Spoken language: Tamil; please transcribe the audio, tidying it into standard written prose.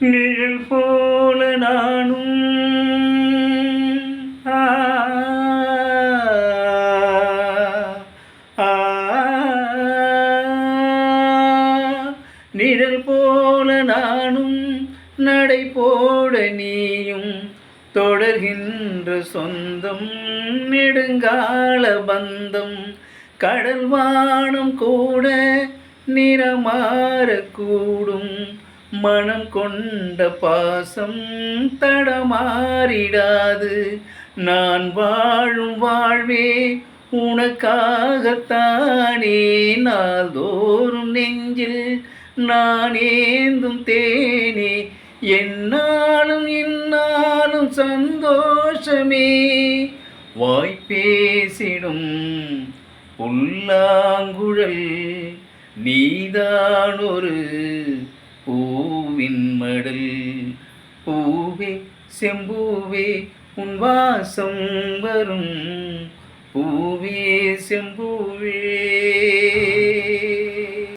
நிழல் போல நானும் ஆ, ஆ, நிழல் போல நானும் நடை போட நீயும் தொடர்கின்ற சொந்தம் நெடுங்கால பந்தம் கடல் வானம் கூட நிறமாறக்கூடும் மனம் கொண்ட பாசம் தடமாறிடாது நான் வாழும் வாழ்வே உனக்காகத்தானே நாள்தோறும் நெஞ்சில் நான் ஏந்தும் தேனே என்னாலும் இந்நாளும் சந்தோஷமே வாய்ப்பேசிடும் புல்லாங்குழல் நீதான் ஒரு பூவின் மடல் பூவே செம்பூவே உன் வாசம் வரும் பூவே செம்பூவே.